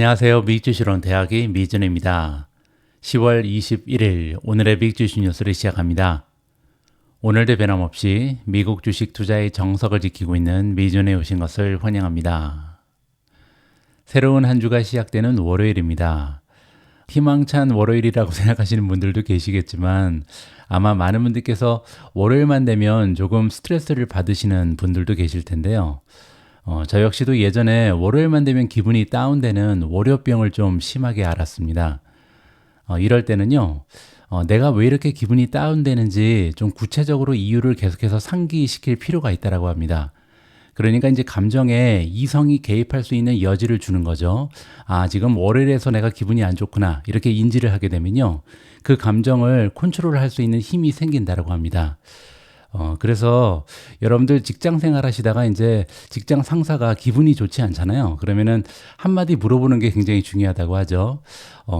안녕하세요. 미주시론 대학의 미준입니다. 10월 21일 오늘의 빅주시 뉴스를 시작합니다. 오늘도 변함없이 미국 주식 투자의 정석을 지키고 있는 미준에 오신 것을 환영합니다. 새로운 한 주가 시작되는 월요일입니다. 희망찬 월요일이라고 생각하시는 분들도 계시겠지만 아마 많은 분들께서 월요일만 되면 조금 스트레스를 받으시는 분들도 계실 텐데요. 저 역시도 예전에 월요일만 되면 기분이 다운되는 월요병을 좀 심하게 앓았습니다. 이럴 때는요, 내가 왜 이렇게 기분이 다운되는지 좀 구체적으로 이유를 계속해서 상기시킬 필요가 있다고 합니다. 그러니까 이제 감정에 이성이 개입할 수 있는 여지를 주는 거죠. 아, 지금 월요일에서 내가 기분이 안 좋구나. 이렇게 인지를 하게 되면요, 그 감정을 컨트롤할 수 있는 힘이 생긴다고 합니다. 그래서 여러분들 직장 생활 하시다가 이제 직장 상사가 기분이 좋지 않잖아요. 그러면은 한마디 물어보는 게 굉장히 중요하다고 하죠.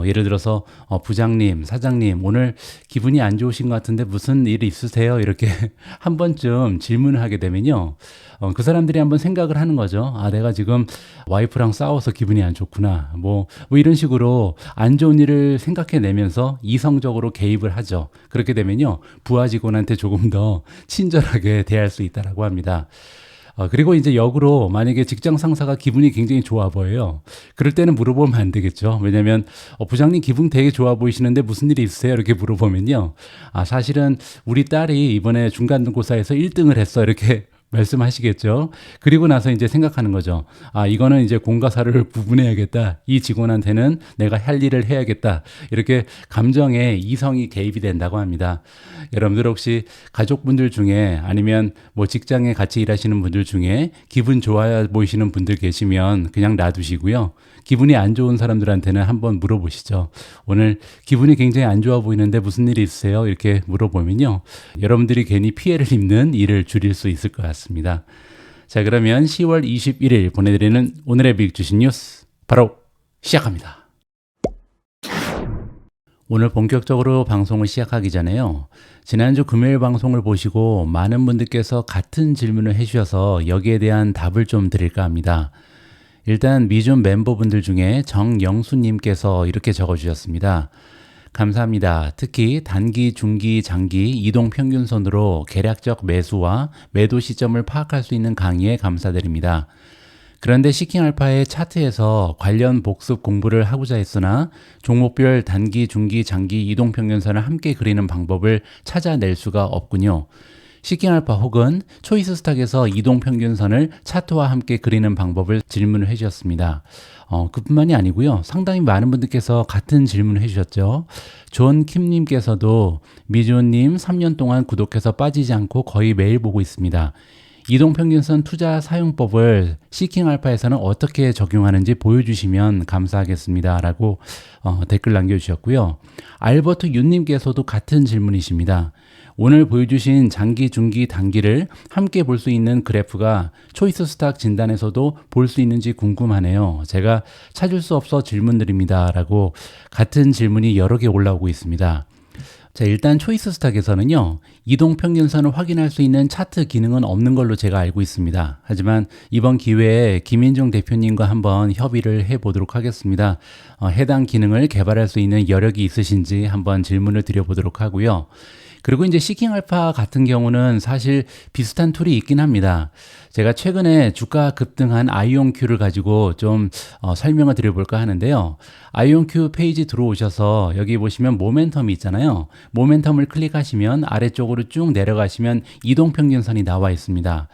예를 들어서, 부장님, 사장님, 오늘 기분이 안 좋으신 것 같은데 무슨 일 있으세요? 이렇게 한 번쯤 질문을 하게 되면요. 그 사람들이 한번 생각을 하는 거죠. 아, 내가 지금 와이프랑 싸워서 기분이 안 좋구나. 뭐 이런 식으로 안 좋은 일을 생각해내면서 이성적으로 개입을 하죠. 그렇게 되면요, 부하 직원한테 조금 더 친절하게 대할 수 있다고 합니다. 그리고 이제 역으로 만약에 직장 상사가 기분이 굉장히 좋아 보여요. 그럴 때는 물어보면 안 되겠죠. 왜냐면 부장님 기분 되게 좋아 보이시는데 무슨 일이 있으세요? 이렇게 물어보면요. 아, 사실은 우리 딸이 이번에 중간고사에서 1등을 했어. 이렇게 말씀하시겠죠. 그리고 나서 이제 생각하는 거죠. 아, 이거는 이제 공과 사를 구분해야겠다. 이 직원한테는 내가 할 일을 해야겠다. 이렇게 감정에 이성이 개입이 된다고 합니다. 여러분들 혹시 가족분들 중에 아니면 뭐 직장에 같이 일하시는 분들 중에 기분 좋아 보이시는 분들 계시면 그냥 놔두시고요. 기분이 안 좋은 사람들한테는 한번 물어보시죠. 오늘 기분이 굉장히 안 좋아 보이는데 무슨 일이 있으세요? 이렇게 물어보면요, 여러분들이 괜히 피해를 입는 일을 줄일 수 있을 것 같습니다. 자, 그러면 10월 21일 보내드리는 오늘의 빅주식 뉴스 바로 시작합니다. 오늘 본격적으로 방송을 시작하기 전에요, 지난주 금요일 방송을 보시고 많은 분들께서 같은 질문을 해주셔서 여기에 대한 답을 좀 드릴까 합니다. 일단 미존 멤버분들 중에 정영수님께서 이렇게 적어주셨습니다. 감사합니다. 특히 단기, 중기, 장기 이동평균선으로 계략적 매수와 매도 시점을 파악할 수 있는 강의에 감사드립니다. 그런데 시킹알파의 차트에서 관련 복습 공부를 하고자 했으나 종목별 단기, 중기, 장기 이동평균선을 함께 그리는 방법을 찾아낼 수가 없군요. 시킹알파 혹은 초이스스탁에서 이동평균선을 차트와 함께 그리는 방법을 질문을 해주셨습니다. 그뿐만이 아니고요, 상당히 많은 분들께서 같은 질문을 해주셨죠. 존 킴님께서도 미주님 3년 동안 구독해서 빠지지 않고 거의 매일 보고 있습니다. 이동평균선 투자 사용법을 시킹알파에서는 어떻게 적용하는지 보여주시면 감사하겠습니다. 라고 댓글 남겨주셨고요. 알버트 윤님께서도 같은 질문이십니다. 오늘 보여주신 장기, 중기, 단기를 함께 볼 수 있는 그래프가 초이스 스탁 진단에서도 볼 수 있는지 궁금하네요. 제가 찾을 수 없어 질문드립니다. 라고 같은 질문이 여러 개 올라오고 있습니다. 자, 일단 초이스 스탁에서는요, 이동평균선을 확인할 수 있는 차트 기능은 없는 걸로 제가 알고 있습니다. 하지만 이번 기회에 김인종 대표님과 한번 협의를 해보도록 하겠습니다. 해당 기능을 개발할 수 있는 여력이 있으신지 한번 질문을 드려보도록 하고요. 그리고 이제 시킹알파 같은 경우는 사실 비슷한 툴이 있긴 합니다. 제가 최근에 주가 급등한 아이온큐를 가지고 좀 설명을 드려볼까 하는데요. 아이온큐 페이지 들어오셔서 여기 보시면 모멘텀이 있잖아요. 모멘텀을 클릭하시면 아래쪽으로 쭉 내려가시면 이동평균선이 나와 있습니다.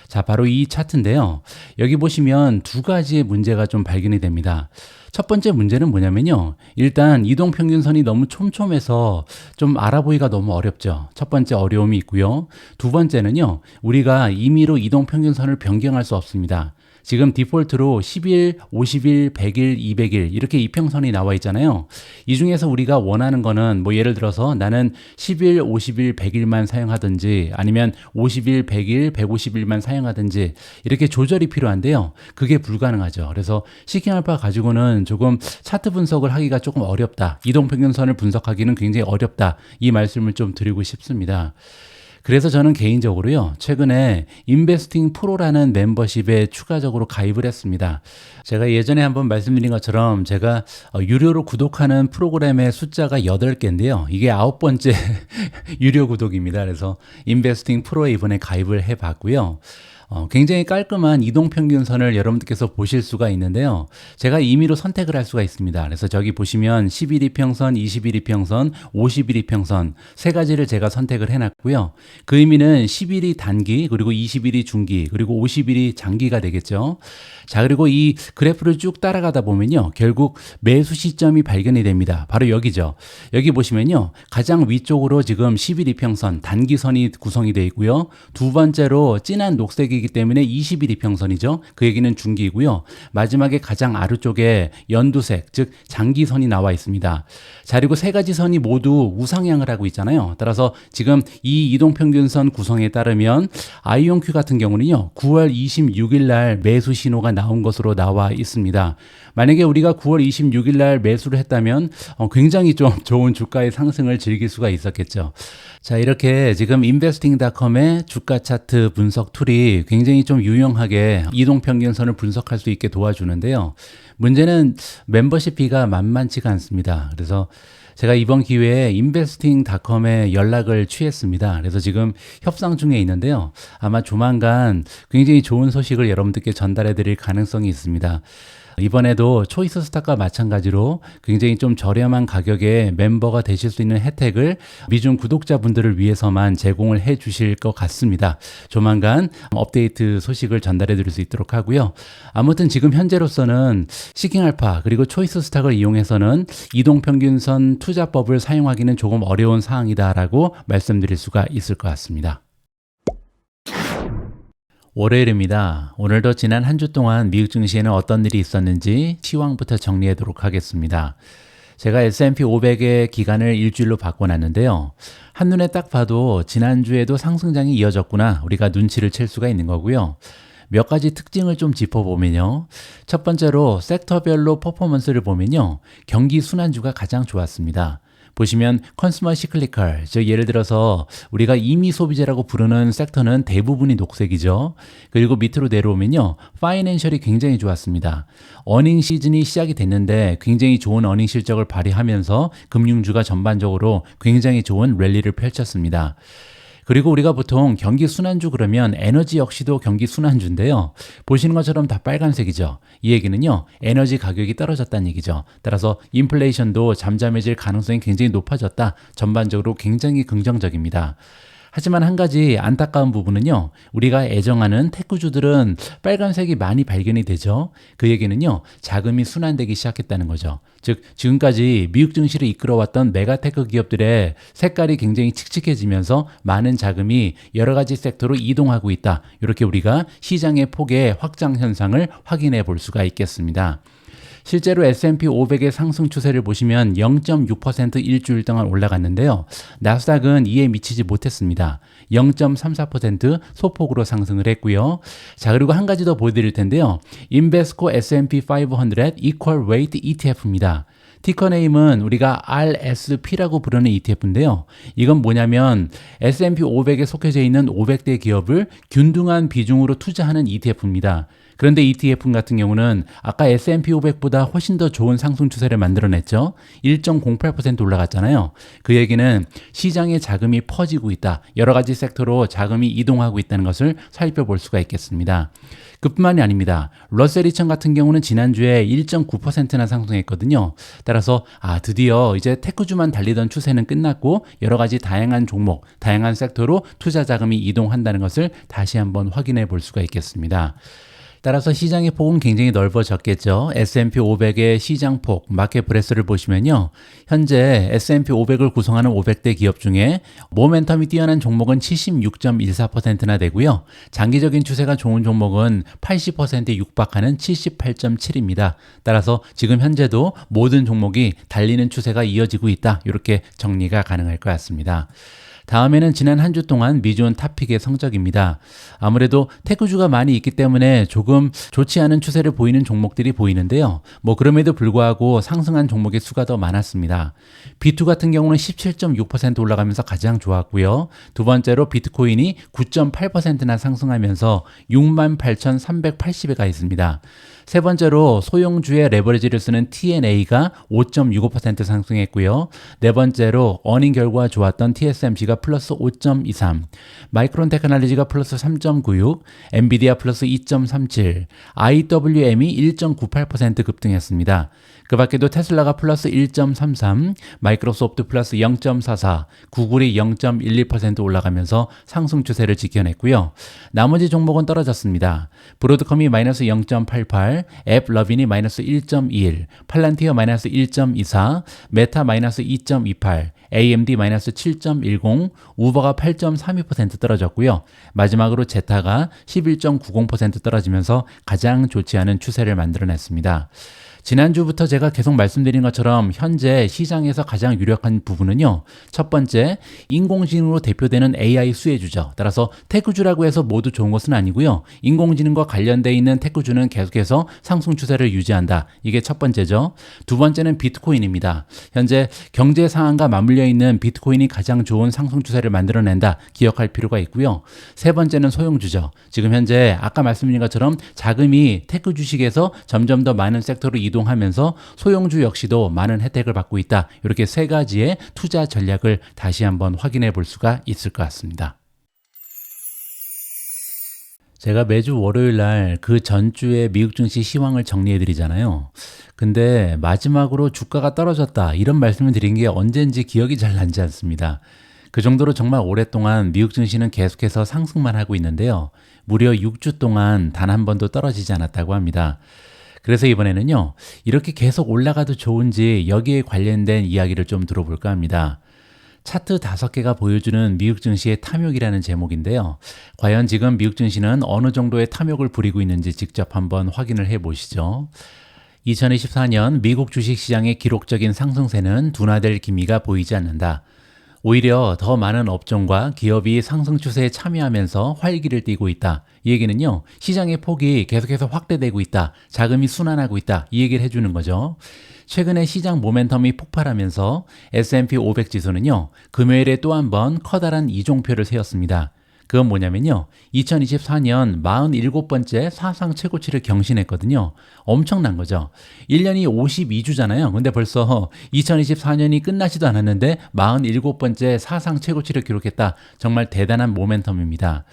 자, 바로 이 차트인데요. 여기 보시면 두 가지의 문제가 좀 발견이 됩니다. 첫 번째 문제는 뭐냐면요, 일단 이동평균선이 너무 촘촘해서 좀 알아보기가 너무 어렵죠. 첫 번째 어려움이 있고요. 두 번째는요, 우리가 임의로 이동평균선을 변경할 수 없습니다. 지금 디폴트로 10일, 50일, 100일, 200일 이렇게 이평선이 나와 있잖아요. 이 중에서 우리가 원하는 거는 뭐 예를 들어서 나는 10일, 50일, 100일만 사용하든지 아니면 50일, 100일, 150일만 사용하든지 이렇게 조절이 필요한데요. 그게 불가능하죠. 그래서 시킹알파 가지고는 조금 차트 분석을 하기가 조금 어렵다. 이동평균선을 분석하기는 굉장히 어렵다. 이 말씀을 좀 드리고 싶습니다. 그래서 저는 개인적으로요, 최근에 인베스팅 프로라는 멤버십에 추가적으로 가입을 했습니다. 제가 예전에 한번 말씀드린 것처럼 제가 유료로 구독하는 프로그램의 숫자가 8개인데요. 이게 9번째 유료 구독입니다. 그래서 인베스팅 프로에 이번에 가입을 해 봤고요. 굉장히 깔끔한 이동평균선을 여러분들께서 보실 수가 있는데요. 제가 임의로 선택을 할 수가 있습니다. 그래서 저기 보시면 11이평선, 21이평선, 51이평선 세 가지를 제가 선택을 해놨고요. 그 의미는 11이 단기, 그리고 21이 중기, 그리고 51이 장기가 되겠죠. 자, 그리고 이 그래프를 쭉 따라가다 보면요, 결국 매수 시점이 발견이 됩니다. 바로 여기죠. 여기 보시면요, 가장 위쪽으로 지금 11이평선 단기선이 구성이 되어 있고요. 두 번째로 진한 녹색이기 때문에 21이평선이죠. 그 얘기는 중기이고요. 마지막에 가장 아래쪽에 연두색, 즉 장기선이 나와 있습니다. 자, 그리고 세 가지 선이 모두 우상향을 하고 있잖아요. 따라서 지금 이 이동평균선 구성에 따르면 아이온큐 같은 경우는요, 9월 26일 날 매수 신호가 나온 것으로 나와 있습니다. 만약에 우리가 9월 26일 날 매수를 했다면 굉장히 좀 좋은 주가의 상승을 즐길 수가 있었겠죠. 자, 이렇게 지금 investing.com의 주가 차트 분석 툴이 굉장히 좀 유용하게 이동평균선을 분석할 수 있게 도와주는데요. 문제는 멤버십 비가 만만치가 않습니다. 그래서 제가 이번 기회에 investing.com에 연락을 취했습니다. 그래서 지금 협상 중에 있는데요. 아마 조만간 굉장히 좋은 소식을 여러분들께 전달해 드릴 가능성이 있습니다. 이번에도 초이스 스탁과 마찬가지로 굉장히 좀 저렴한 가격에 멤버가 되실 수 있는 혜택을 미중 구독자분들을 위해서만 제공을 해 주실 것 같습니다. 조만간 업데이트 소식을 전달해 드릴 수 있도록 하고요. 아무튼 지금 현재로서는 시킹알파 그리고 초이스 스탁을 이용해서는 이동평균선 투자법을 사용하기는 조금 어려운 사항이다라고 말씀드릴 수가 있을 것 같습니다. 월요일입니다. 오늘도 지난 한 주 동안 미국 증시에는 어떤 일이 있었는지 시황부터 정리하도록 하겠습니다. 제가 S&P 500의 기간을 일주일로 바꿔놨는데요. 한눈에 딱 봐도 지난주에도 상승장이 이어졌구나, 우리가 눈치를 챌 수가 있는 거고요. 몇 가지 특징을 좀 짚어보면요. 첫 번째로 섹터별로 퍼포먼스를 보면요, 경기 순환주가 가장 좋았습니다. 보시면 컨슈머 시클리컬, 즉 예를 들어서 우리가 임의 소비재라고 부르는 섹터는 대부분이 녹색이죠. 그리고 밑으로 내려오면요, 파이낸셜이 굉장히 좋았습니다. 어닝 시즌이 시작이 됐는데 굉장히 좋은 어닝 실적을 발휘하면서 금융주가 전반적으로 굉장히 좋은 랠리를 펼쳤습니다. 그리고 우리가 보통 경기 순환주 그러면 에너지 역시도 경기 순환주인데요. 보시는 것처럼 다 빨간색이죠. 이 얘기는요, 에너지 가격이 떨어졌다는 얘기죠. 따라서 인플레이션도 잠잠해질 가능성이 굉장히 높아졌다. 전반적으로 굉장히 긍정적입니다. 하지만 한 가지 안타까운 부분은요, 우리가 애정하는 테크주들은 빨간색이 많이 발견이 되죠. 그 얘기는요, 자금이 순환되기 시작했다는 거죠. 즉 지금까지 미국 증시를 이끌어왔던 메가테크 기업들의 색깔이 굉장히 칙칙해지면서 많은 자금이 여러 가지 섹터로 이동하고 있다. 이렇게 우리가 시장의 폭의 확장 현상을 확인해 볼 수가 있겠습니다. 실제로 S&P 500의 상승 추세를 보시면 0.6% 일주일 동안 올라갔는데요. 나스닥은 이에 미치지 못했습니다. 0.34% 소폭으로 상승을 했고요. 자, 그리고 한 가지 더 보여드릴 텐데요. 인베스코 S&P 500 Equal Weight ETF입니다. 티커 네임은 우리가 RSP라고 부르는 ETF인데요. 이건 뭐냐면 S&P 500에 속해져 있는 500대 기업을 균등한 비중으로 투자하는 ETF입니다. 그런데 ETF 같은 경우는 아까 S&P 500보다 훨씬 더 좋은 상승 추세를 만들어냈죠. 1.08% 올라갔잖아요. 그 얘기는 시장에 자금이 퍼지고 있다. 여러 가지 섹터로 자금이 이동하고 있다는 것을 살펴볼 수가 있겠습니다. 그뿐만이 아닙니다. 러셀 2000 같은 경우는 지난주에 1.9%나 상승했거든요. 따라서 드디어 이제 테크주만 달리던 추세는 끝났고 여러 가지 다양한 종목, 다양한 섹터로 투자 자금이 이동한다는 것을 다시 한번 확인해 볼 수가 있겠습니다. 따라서 시장의 폭은 굉장히 넓어졌겠죠. S&P 500의 시장폭, 마켓 브레스를 보시면요. 현재 S&P 500을 구성하는 500대 기업 중에 모멘텀이 뛰어난 종목은 76.14%나 되고요. 장기적인 추세가 좋은 종목은 80%에 육박하는 78.7입니다. 따라서 지금 현재도 모든 종목이 달리는 추세가 이어지고 있다. 이렇게 정리가 가능할 것 같습니다. 다음에는 지난 한 주 동안 미주온 탑픽의 성적입니다. 아무래도 테크주가 많이 있기 때문에 조금 좋지 않은 추세를 보이는 종목들이 보이는데요. 그럼에도 불구하고 상승한 종목의 수가 더 많았습니다. B2 같은 경우는 17.6% 올라가면서 가장 좋았고요. 두 번째로 비트코인이 9.8%나 상승하면서 68,380에 가 있습니다. 세 번째로 소형주의 레버리지를 쓰는 TNA가 5.65% 상승했고요. 네 번째로 어닝 결과 좋았던 TSMC가 플러스 5.23, 마이크론 테크놀로지가 플러스 3.96, 엔비디아 플러스 2.37, IWM이 1.98% 급등했습니다. 그 밖에도 테슬라가 플러스 1.33, 마이크로소프트 플러스 0.44, 구글이 0.12% 올라가면서 상승 추세를 지켜냈고요. 나머지 종목은 떨어졌습니다. 브로드컴이 마이너스 0.88, 앱러빈이 마이너스 1.21, 팔란티어 마이너스 1.24, 메타 마이너스 2.28, AMD 마이너스 7.10, 우버가 8.32% 떨어졌고요. 마지막으로 제타가 11.90% 떨어지면서 가장 좋지 않은 추세를 만들어냈습니다. 지난주부터 제가 계속 말씀드린 것처럼 현재 시장에서 가장 유력한 부분은요. 첫 번째, 인공지능으로 대표되는 AI 수혜주죠. 따라서 테크주라고 해서 모두 좋은 것은 아니고요. 인공지능과 관련되어 있는 테크주는 계속해서 상승 추세를 유지한다. 이게 첫 번째죠. 두 번째는 비트코인입니다. 현재 경제 상황과 맞물려 있는 비트코인이 가장 좋은 상승 추세를 만들어낸다. 기억할 필요가 있고요. 세 번째는 소형주죠. 지금 현재 아까 말씀드린 것처럼 자금이 테크 주식에서 점점 더 많은 섹터로 이동하면서 소형주 역시도 많은 혜택을 받고 있다. 이렇게 세 가지의 투자 전략을 다시 한번 확인해 볼 수가 있을 것 같습니다. 제가 매주 월요일 날 그 전주의 미국 증시 시황을 정리해 드리잖아요. 근데 마지막으로 주가가 떨어졌다 이런 말씀을 드린 게 언젠지 기억이 잘 나지 않습니다. 그 정도로 정말 오랫동안 미국 증시는 계속해서 상승만 하고 있는데요. 무려 6주 동안 단 한 번도 떨어지지 않았다고 합니다. 그래서 이번에는요, 이렇게 계속 올라가도 좋은지 여기에 관련된 이야기를 좀 들어볼까 합니다. 차트 5개가 보여주는 미국 증시의 탐욕이라는 제목인데요. 과연 지금 미국 증시는 어느 정도의 탐욕을 부리고 있는지 직접 한번 확인을 해 보시죠. 2024년 미국 주식시장의 기록적인 상승세는 둔화될 기미가 보이지 않는다. 오히려 더 많은 업종과 기업이 상승 추세에 참여하면서 활기를 띠고 있다. 이 얘기는요, 시장의 폭이 계속해서 확대되고 있다. 자금이 순환하고 있다. 이 얘기를 해주는 거죠. 최근에 시장 모멘텀이 폭발하면서 S&P 500 지수는요, 금요일에 또 한 번 커다란 이종표를 세웠습니다. 그건 뭐냐면요, 2024년 47번째 사상 최고치를 경신했거든요. 엄청난 거죠. 1년이 52주잖아요. 근데 벌써 2024년이 끝나지도 않았는데 47번째 사상 최고치를 기록했다. 정말 대단한 모멘텀입니다.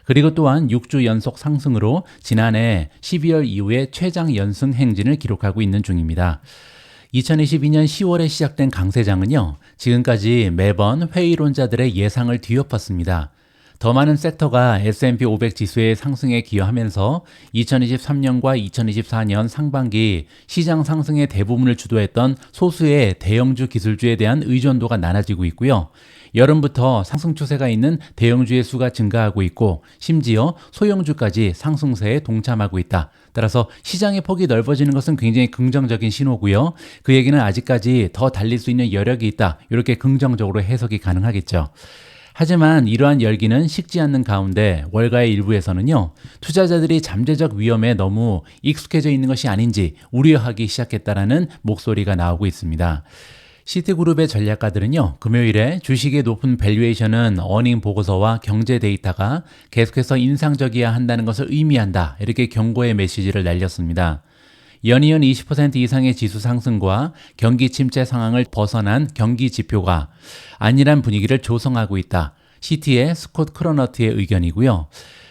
그리고 또한 6주 연속 상승으로 지난해 12월 이후에 최장 연승 행진을 기록하고 있는 중입니다. 2022년 10월에 시작된 강세장은요, 지금까지 매번 회의론자들의 예상을 뒤엎었습니다. 더 많은 섹터가 S&P 500 지수의 상승에 기여하면서 2023년과 2024년 상반기 시장 상승의 대부분을 주도했던 소수의 대형주 기술주에 대한 의존도가 낮아지고 있고요. 여름부터 상승 추세가 있는 대형주의 수가 증가하고 있고 심지어 소형주까지 상승세에 동참하고 있다. 따라서 시장의 폭이 넓어지는 것은 굉장히 긍정적인 신호고요. 그 얘기는 아직까지 더 달릴 수 있는 여력이 있다. 이렇게 긍정적으로 해석이 가능하겠죠. 하지만 이러한 열기는 식지 않는 가운데 월가의 일부에서는요, 투자자들이 잠재적 위험에 너무 익숙해져 있는 것이 아닌지 우려하기 시작했다라는 목소리가 나오고 있습니다. 시티그룹의 전략가들은요, 금요일에 주식의 높은 밸류에이션은 어닝 보고서와 경제 데이터가 계속해서 인상적이어야 한다는 것을 의미한다. 이렇게 경고의 메시지를 날렸습니다. 연이은 20% 이상의 지수 상승과 경기 침체 상황을 벗어난 경기 지표가 안일한 분위기를 조성하고 있다. 시티의 스콧 크로너트의 의견이고요.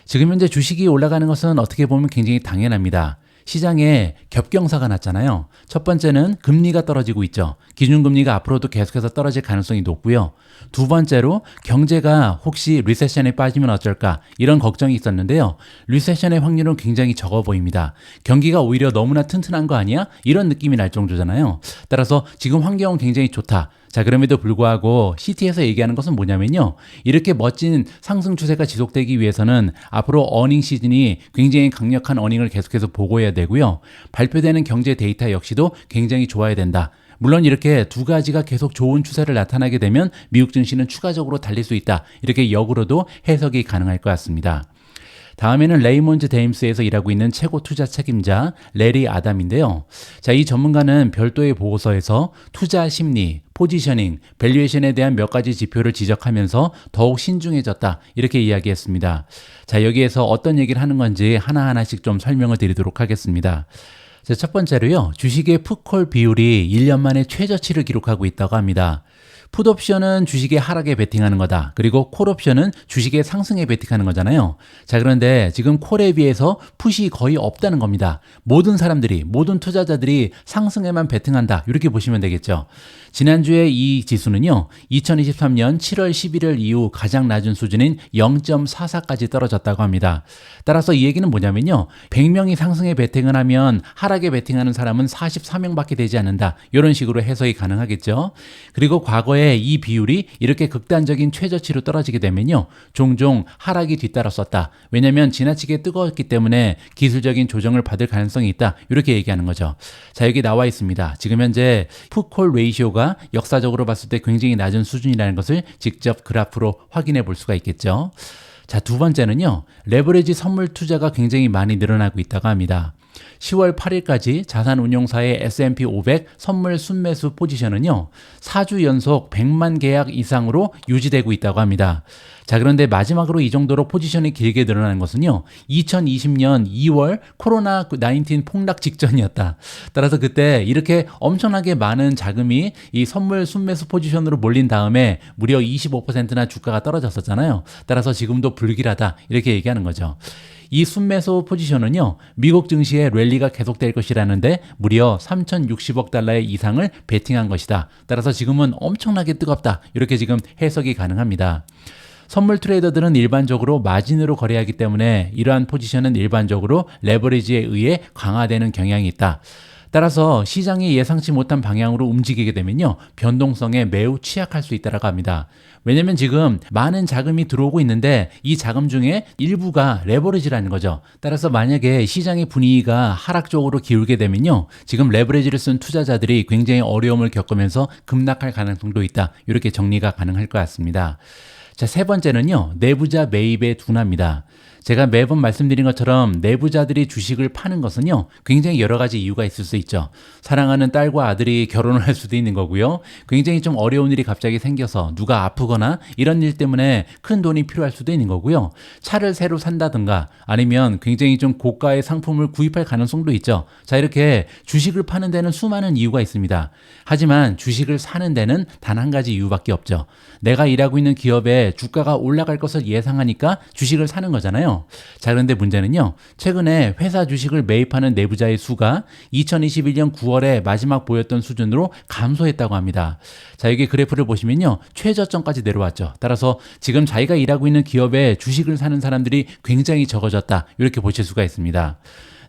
지금 현재 주식이 올라가는 것은 어떻게 보면 굉장히 당연합니다. 시장에 겹경사가 났잖아요. 첫 번째는 금리가 떨어지고 있죠. 기준금리가 앞으로도 계속해서 떨어질 가능성이 높고요. 두 번째로 경제가 혹시 리세션에 빠지면 어쩔까 이런 걱정이 있었는데요. 리세션의 확률은 굉장히 적어 보입니다. 경기가 오히려 너무나 튼튼한 거 아니야? 이런 느낌이 날 정도잖아요. 따라서 지금 환경은 굉장히 좋다. 자, 그럼에도 불구하고 시티에서 얘기하는 것은 뭐냐면요, 이렇게 멋진 상승 추세가 지속되기 위해서는 앞으로 어닝 시즌이 굉장히 강력한 어닝을 계속해서 보고해야 되고요. 발표되는 경제 데이터 역시도 굉장히 좋아야 된다. 물론 이렇게 두 가지가 계속 좋은 추세를 나타나게 되면 미국 증시는 추가적으로 달릴 수 있다. 이렇게 역으로도 해석이 가능할 것 같습니다. 다음에는 레이몬드 데임스에서 일하고 있는 최고 투자 책임자 레리 아담인데요. 자, 이 전문가는 별도의 보고서에서 투자 심리, 포지셔닝, 밸류에이션에 대한 몇 가지 지표를 지적하면서 더욱 신중해졌다. 이렇게 이야기했습니다. 자, 여기에서 어떤 얘기를 하는 건지 하나하나씩 좀 설명을 드리도록 하겠습니다. 자, 첫 번째로요. 주식의 풋콜 비율이 1년 만에 최저치를 기록하고 있다고 합니다. 풋옵션은 주식의 하락에 베팅하는 거다. 그리고 콜옵션은 주식의 상승에 베팅하는 거잖아요. 자, 그런데 지금 콜에 비해서 풋이 거의 없다는 겁니다. 모든 사람들이, 모든 투자자들이 상승에만 베팅한다. 이렇게 보시면 되겠죠. 지난주에 이 지수는요. 2023년 7월 11일 이후 가장 낮은 수준인 0.44까지 떨어졌다고 합니다. 따라서 이 얘기는 뭐냐면요. 100명이 상승에 베팅을 하면 하락에 베팅하는 사람은 44명밖에 되지 않는다. 이런 식으로 해석이 가능하겠죠. 그리고 과거에 이 비율이 이렇게 극단적인 최저치로 떨어지게 되면요. 종종 하락이 뒤따랐었다. 왜냐하면 지나치게 뜨거웠기 때문에 기술적인 조정을 받을 가능성이 있다. 이렇게 얘기하는 거죠. 자, 여기 나와 있습니다. 지금 현재 풋콜 레이시오가 역사적으로 봤을 때 굉장히 낮은 수준이라는 것을 직접 그래프로 확인해 볼 수가 있겠죠. 자, 두 번째는요. 레버리지 선물 투자가 굉장히 많이 늘어나고 있다고 합니다. 10월 8일까지 자산운용사의 S&P 500 선물 순매수 포지션은요. 4주 연속 100만 계약 이상으로 유지되고 있다고 합니다. 자, 그런데 마지막으로 이 정도로 포지션이 길게 늘어나는 것은요. 2020년 2월 코로나19 폭락 직전이었다. 따라서 그때 이렇게 엄청나게 많은 자금이 이 선물 순매수 포지션으로 몰린 다음에 무려 25%나 주가가 떨어졌었잖아요. 따라서 지금도 불길하다. 이렇게 얘기하는 거죠. 이 순매수 포지션은요, 미국 증시의 랠리가 계속될 것이라는데 무려 3,060억 달러의 이상을 베팅한 것이다. 따라서 지금은 엄청나게 뜨겁다. 이렇게 지금 해석이 가능합니다. 선물 트레이더들은 일반적으로 마진으로 거래하기 때문에 이러한 포지션은 일반적으로 레버리지에 의해 강화되는 경향이 있다. 따라서 시장이 예상치 못한 방향으로 움직이게 되면요. 변동성에 매우 취약할 수 있다고 합니다. 왜냐면 지금 많은 자금이 들어오고 있는데 이 자금 중에 일부가 레버리지라는 거죠. 따라서 만약에 시장의 분위기가 하락적으로 기울게 되면요. 지금 레버리지를 쓴 투자자들이 굉장히 어려움을 겪으면서 급락할 가능성도 있다. 이렇게 정리가 가능할 것 같습니다. 자, 세 번째는요. 내부자 매입의 둔화입니다. 제가 매번 말씀드린 것처럼 내부자들이 주식을 파는 것은요. 굉장히 여러 가지 이유가 있을 수 있죠. 사랑하는 딸과 아들이 결혼을 할 수도 있는 거고요. 굉장히 좀 어려운 일이 갑자기 생겨서 누가 아프거나 이런 일 때문에 큰 돈이 필요할 수도 있는 거고요. 차를 새로 산다든가 아니면 굉장히 좀 고가의 상품을 구입할 가능성도 있죠. 자, 이렇게 주식을 파는 데는 수많은 이유가 있습니다. 하지만 주식을 사는 데는 단 한 가지 이유밖에 없죠. 내가 일하고 있는 기업에 주가가 올라갈 것을 예상하니까 주식을 사는 거잖아요. 자, 그런데 문제는요. 최근에 회사 주식을 매입하는 내부자의 수가 2021년 9월에 마지막 보였던 수준으로 감소했다고 합니다. 자, 여기 그래프를 보시면요. 최저점까지 내려왔죠. 따라서 지금 자기가 일하고 있는 기업에 주식을 사는 사람들이 굉장히 적어졌다. 이렇게 보실 수가 있습니다.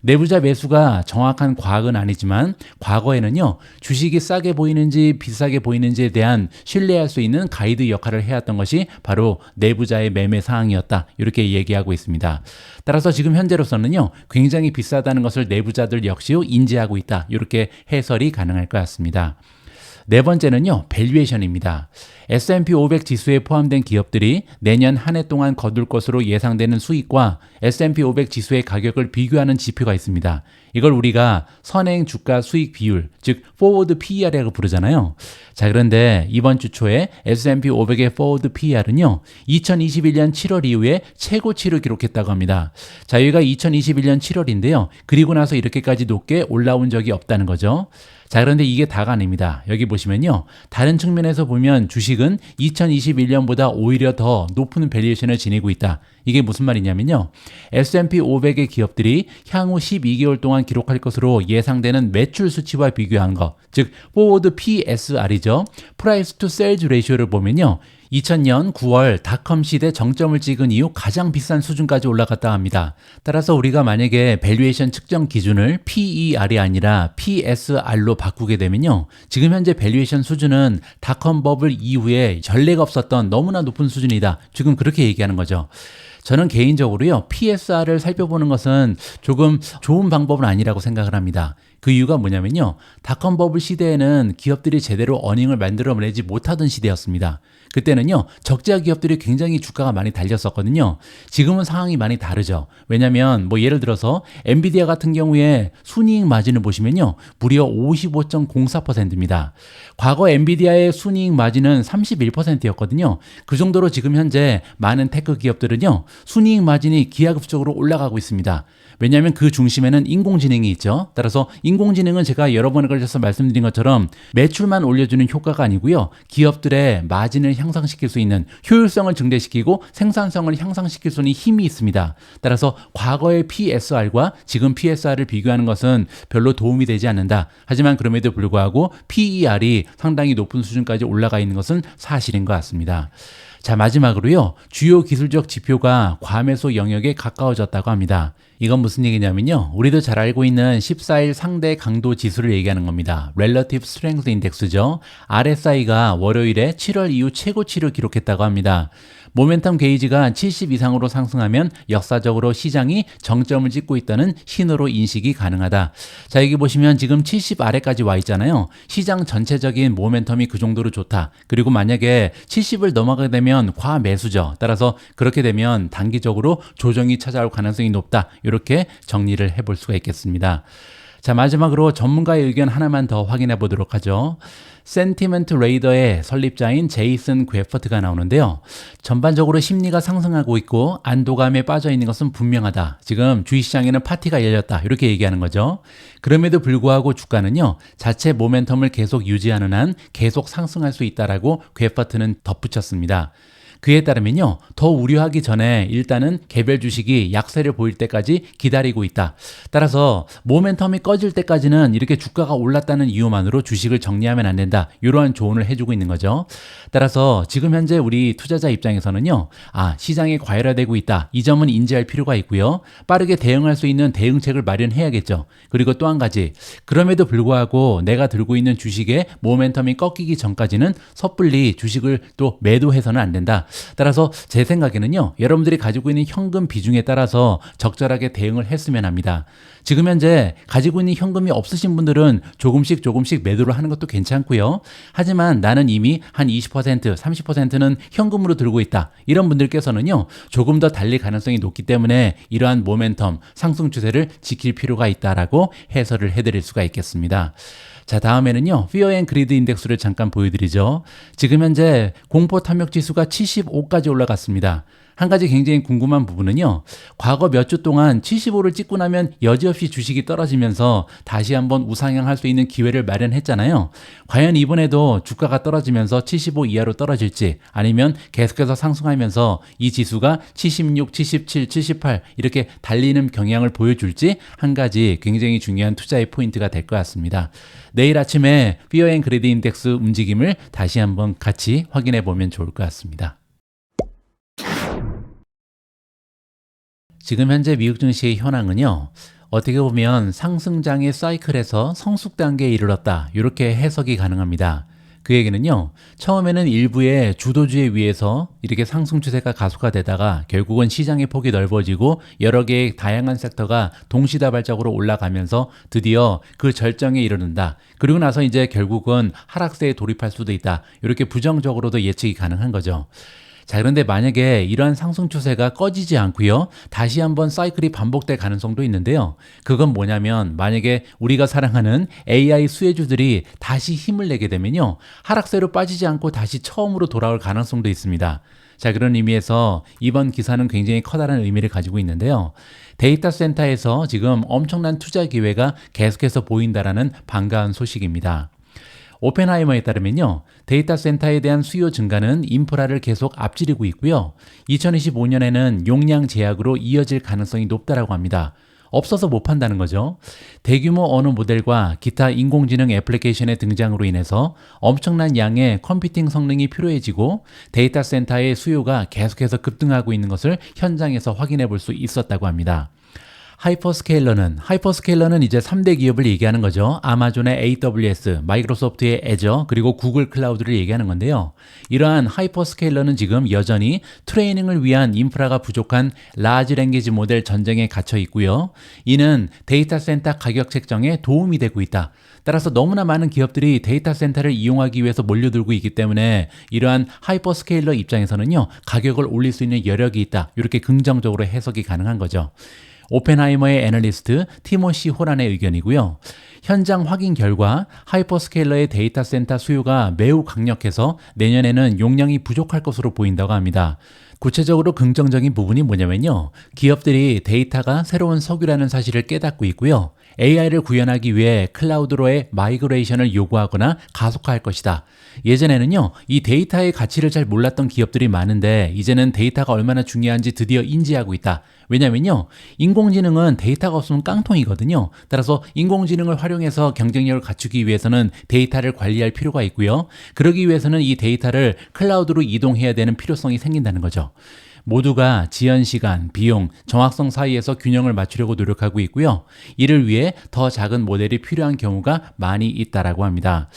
내부자 매수가 정확한 과학은 아니지만 과거에는요. 주식이 싸게 보이는지 비싸게 보이는지에 대한 신뢰할 수 있는 가이드 역할을 해왔던 것이 바로 내부자의 매매 사항이었다. 이렇게 얘기하고 있습니다. 따라서 지금 현재로서는요. 굉장히 비싸다는 것을 내부자들 역시 인지하고 있다. 이렇게 해설이 가능할 것 같습니다. 네 번째는요. 밸류에이션입니다. S&P 500 지수에 포함된 기업들이 내년 한 해 동안 거둘 것으로 예상되는 수익과 S&P 500 지수의 가격을 비교하는 지표가 있습니다. 이걸 우리가 선행 주가 수익 비율, 즉 포워드 PER이라고 부르잖아요. 자, 그런데 이번 주 초에 S&P 500의 포워드 PER은요. 2021년 7월 이후에 최고치를 기록했다고 합니다. 자, 여기가 2021년 7월인데요. 그리고 나서 이렇게까지 높게 올라온 적이 없다는 거죠. 자, 그런데 이게 다가 아닙니다. 여기 보시면요. 다른 측면에서 보면 주식은 2021년보다 오히려 더 높은 밸류에이션을 지니고 있다. 이게 무슨 말이냐면요. S&P 500의 기업들이 향후 12개월 동안 기록할 것으로 예상되는 매출 수치와 비교한 것, 즉 포워드 PSR이죠. Price to Sales Ratio를 보면요. 2000년 9월 닷컴 시대 정점을 찍은 이후 가장 비싼 수준까지 올라갔다 합니다. 따라서 우리가 만약에 밸류에이션 측정 기준을 PER이 아니라 PSR로 바꾸게 되면요. 지금 현재 밸류에이션 수준은 닷컴 버블 이후에 전례가 없었던 너무나 높은 수준이다. 지금 그렇게 얘기하는 거죠. 저는 개인적으로요, PSR을 살펴보는 것은 조금 좋은 방법은 아니라고 생각을 합니다. 그 이유가 뭐냐면요, 닷컴 버블 시대에는 기업들이 제대로 어닝을 만들어내지 못하던 시대였습니다. 그때는요, 적자 기업들이 굉장히 주가가 많이 달렸었거든요. 지금은 상황이 많이 다르죠. 왜냐면 뭐 예를 들어서 엔비디아 같은 경우에 순이익 마진을 보시면요, 무려 55.04%입니다. 과거 엔비디아의 순이익 마진은 31%였거든요. 그 정도로 지금 현재 많은 테크 기업들은요, 순이익 마진이 기하급수적으로 올라가고 있습니다. 왜냐하면 그 중심에는 인공지능이 있죠. 따라서 인공지능은 제가 여러 번에 걸쳐서 말씀드린 것처럼 매출만 올려주는 효과가 아니고요, 기업들의 마진을 향상시킬 수 있는, 효율성을 증대시키고 생산성을 향상시킬 수 있는 힘이 있습니다. 따라서 과거의 PSR과 지금 PSR을 비교하는 것은 별로 도움이 되지 않는다. 하지만 그럼에도 불구하고 PER이 상당히 높은 수준까지 올라가 있는 것은 사실인 것 같습니다. 자, 마지막으로요, 주요 기술적 지표가 과매수 영역에 가까워졌다고 합니다. 이건 무슨 얘기냐면요, 우리도 잘 알고 있는 14일 상대 강도 지수를 얘기하는 겁니다. Relative Strength Index죠. RSI가 월요일에 7월 이후 최고치를 기록했다고 합니다. 모멘텀 게이지가 70 이상으로 상승하면 역사적으로 시장이 정점을 찍고 있다는 신호로 인식이 가능하다. 자, 여기 보시면 지금 70 아래까지 와 있잖아요. 시장 전체적인 모멘텀이 그 정도로 좋다. 그리고 만약에 70을 넘어가게 되면 과매수죠. 따라서 그렇게 되면 단기적으로 조정이 찾아올 가능성이 높다. 이렇게 정리를 해볼 수가 있겠습니다. 자, 마지막으로 전문가의 의견 하나만 더 확인해 보도록 하죠. 센티멘트 레이더의 설립자인 제이슨 괴퍼트가 나오는데요. 전반적으로 심리가 상승하고 있고 안도감에 빠져 있는 것은 분명하다. 지금 주식시장에는 파티가 열렸다. 이렇게 얘기하는 거죠. 그럼에도 불구하고 주가는요, 자체 모멘텀을 계속 유지하는 한 계속 상승할 수 있다라고 괴퍼트는 덧붙였습니다. 그에 따르면요, 더 우려하기 전에 일단은 개별 주식이 약세를 보일 때까지 기다리고 있다. 따라서 모멘텀이 꺼질 때까지는 이렇게 주가가 올랐다는 이유만으로 주식을 정리하면 안 된다. 이러한 조언을 해주고 있는 거죠. 따라서 지금 현재 우리 투자자 입장에서는요, 시장이 과열화되고 있다. 이 점은 인지할 필요가 있고요. 빠르게 대응할 수 있는 대응책을 마련해야겠죠. 그리고 또 한 가지, 그럼에도 불구하고 내가 들고 있는 주식의 모멘텀이 꺾이기 전까지는 섣불리 주식을 또 매도해서는 안 된다. 따라서 제 생각에는요, 여러분들이 가지고 있는 현금 비중에 따라서 적절하게 대응을 했으면 합니다. 지금 현재 가지고 있는 현금이 없으신 분들은 조금씩 매도를 하는 것도 괜찮고요. 하지만 나는 이미 한 20%, 30%는 현금으로 들고 있다. 이런 분들께서는요, 조금 더 달릴 가능성이 높기 때문에 이러한 모멘텀, 상승 추세를 지킬 필요가 있다라고 해설을 해드릴 수가 있겠습니다. 자, 다음에는요, Fear and Greed 인덱스를 잠깐 보여드리죠. 지금 현재 공포 탐욕 지수가 75까지 올라갔습니다. 한 가지 굉장히 궁금한 부분은요, 과거 몇 주 동안 75를 찍고 나면 여지없이 주식이 떨어지면서 다시 한번 우상향할 수 있는 기회를 마련했잖아요. 과연 이번에도 주가가 떨어지면서 75 이하로 떨어질지, 아니면 계속해서 상승하면서 이 지수가 76, 77, 78 이렇게 달리는 경향을 보여줄지 한 가지 굉장히 중요한 투자의 포인트가 될 것 같습니다. 내일 아침에 Fear and Greed 인덱스 움직임을 다시 한번 같이 확인해 보면 좋을 것 같습니다. 지금 현재 미국 증시의 현황은요, 어떻게 보면 상승장의 사이클에서 성숙 단계에 이르렀다. 이렇게 해석이 가능합니다. 그 얘기는요, 처음에는 일부의 주도주에 의해서 이렇게 상승 추세가 가속화되다가 결국은 시장의 폭이 넓어지고 여러 개의 다양한 섹터가 동시다발적으로 올라가면서 드디어 그 절정에 이르는다. 그리고 나서 이제 결국은 하락세에 돌입할 수도 있다. 이렇게 부정적으로도 예측이 가능한 거죠. 자, 그런데 만약에 이러한 상승 추세가 꺼지지 않고요, 다시 한번 사이클이 반복될 가능성도 있는데요. 그건 뭐냐면, 만약에 우리가 사랑하는 AI 수혜주들이 다시 힘을 내게 되면요, 하락세로 빠지지 않고 다시 처음으로 돌아올 가능성도 있습니다. 자, 그런 의미에서 이번 기사는 굉장히 커다란 의미를 가지고 있는데요. 데이터 센터에서 지금 엄청난 투자 기회가 계속해서 보인다라는 반가운 소식입니다. 오펜하이머에 따르면요, 데이터 센터에 대한 수요 증가는 인프라를 계속 앞지르고 있고요. 2025년에는 용량 제약으로 이어질 가능성이 높다라고 합니다. 없어서 못 판다는 거죠. 대규모 언어 모델과 기타 인공지능 애플리케이션의 등장으로 인해서 엄청난 양의 컴퓨팅 성능이 필요해지고 데이터 센터의 수요가 계속해서 급등하고 있는 것을 현장에서 확인해 볼 수 있었다고 합니다. 하이퍼스케일러는 이제 3대 기업을 얘기하는 거죠. 아마존의 AWS, 마이크로소프트의 애저, 그리고 구글 클라우드를 얘기하는 건데요. 이러한 하이퍼스케일러는 지금 여전히 트레이닝을 위한 인프라가 부족한 라지 랭귀지 모델 전쟁에 갇혀 있고요. 이는 데이터 센터 가격 책정에 도움이 되고 있다. 따라서 너무나 많은 기업들이 데이터 센터를 이용하기 위해서 몰려들고 있기 때문에 이러한 하이퍼스케일러 입장에서는요, 가격을 올릴 수 있는 여력이 있다. 이렇게 긍정적으로 해석이 가능한 거죠. 오펜하이머의 애널리스트 티모시 호란의 의견이고요. 현장 확인 결과 하이퍼스케일러의 데이터 센터 수요가 매우 강력해서 내년에는 용량이 부족할 것으로 보인다고 합니다. 구체적으로 긍정적인 부분이 뭐냐면요. 기업들이 데이터가 새로운 석유라는 사실을 깨닫고 있고요. AI를 구현하기 위해 클라우드로의 마이그레이션을 요구하거나 가속화할 것이다. 예전에는요, 이 데이터의 가치를 잘 몰랐던 기업들이 많은데 이제는 데이터가 얼마나 중요한지 드디어 인지하고 있다. 왜냐면요, 인공지능은 데이터가 없으면 깡통이거든요. 따라서 인공지능을 활용해서 경쟁력을 갖추기 위해서는 데이터를 관리할 필요가 있고요. 그러기 위해서는 이 데이터를 클라우드로 이동해야 되는 필요성이 생긴다는 거죠. 모두가 지연 시간, 비용, 정확성 사이에서 균형을 맞추려고 노력하고 있고요. 이를 위해 더 작은 모델이 필요한 경우가 많이 있다라고 합니다.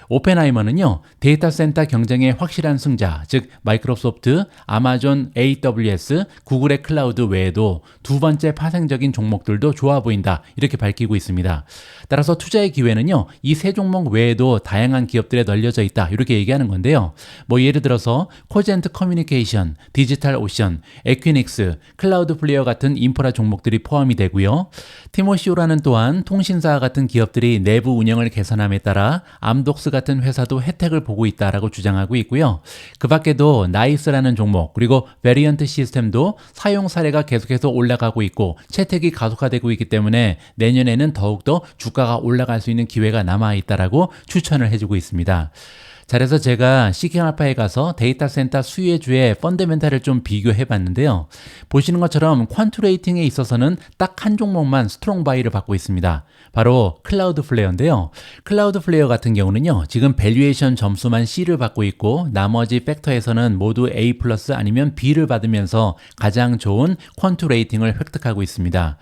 오펜하이머는요, 데이터 센터 경쟁의 확실한 승자, 즉 마이크로소프트, 아마존 AWS, 구글의 클라우드 외에도 두 번째 파생적인 종목들도 좋아 보인다. 이렇게 밝히고 있습니다. 따라서 투자의 기회는요, 이 세 종목 외에도 다양한 기업들에 널려져 있다. 이렇게 얘기하는 건데요. 뭐 예를 들어서 코젠트 커뮤니케이션, 디지털 오션, 에퀴닉스, 클라우드 플레이어 같은 인프라 종목들이 포함이 되고요. 티모시 호라는 또한 통신사와 같은 기업들이 내부 운영을 개선함에 따라 암독스 같은 회사도 혜택을 보고 있다라고 주장하고 있고요. 그 밖에도 나이스라는 종목, 그리고 베리언트 시스템도 사용 사례가 계속해서 올라가고 있고 채택이 가속화되고 있기 때문에 내년에는 더욱더 주가가 올라갈 수 있는 기회가 남아있다라고 추천을 해주고 있습니다. 자, 그래서 제가 시킹알파에 가서 데이터 센터 수혜주의 펀더멘탈을 좀 비교해 봤는데요. 보시는 것처럼 퀀트 레이팅에 있어서는 딱 한 종목만 스트롱 바이를 받고 있습니다. 바로 클라우드 플레이어인데요. 클라우드 플레이어 같은 경우는요, 지금 밸류에이션 점수만 C를 받고 있고 나머지 팩터에서는 모두 A 플러스 아니면 B를 받으면서 가장 좋은 퀀트 레이팅을 획득하고 있습니다.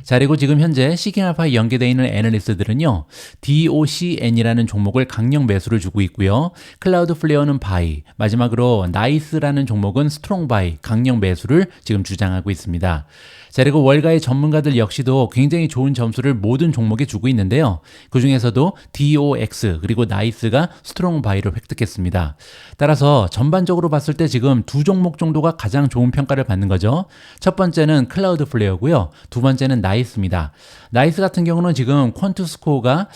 자, 그리고 지금 현재 시킹알파에 연계되어 있는 애널리스트들은요, DOCN이라는 종목을 강력 매수를 주고 있고요. 클라우드 플레이어는 바이, 마지막으로 나이스라는 종목은 스트롱 바이, 강력 매수를 지금 주장하고 있습니다. 자, 그리고 월가의 전문가들 역시도 굉장히 좋은 점수를 모든 종목에 주고 있는데요. 그 중에서도 DOX 그리고 나이스가 스트롱 바이를 획득했습니다. 따라서 전반적으로 봤을 때 지금 두 종목 정도가 가장 좋은 평가를 받는 거죠. 첫 번째는 클라우드 플레이어고요. 두 번째는 나이스입니다. 나이스 같은 경우는 지금 퀀트 스코어가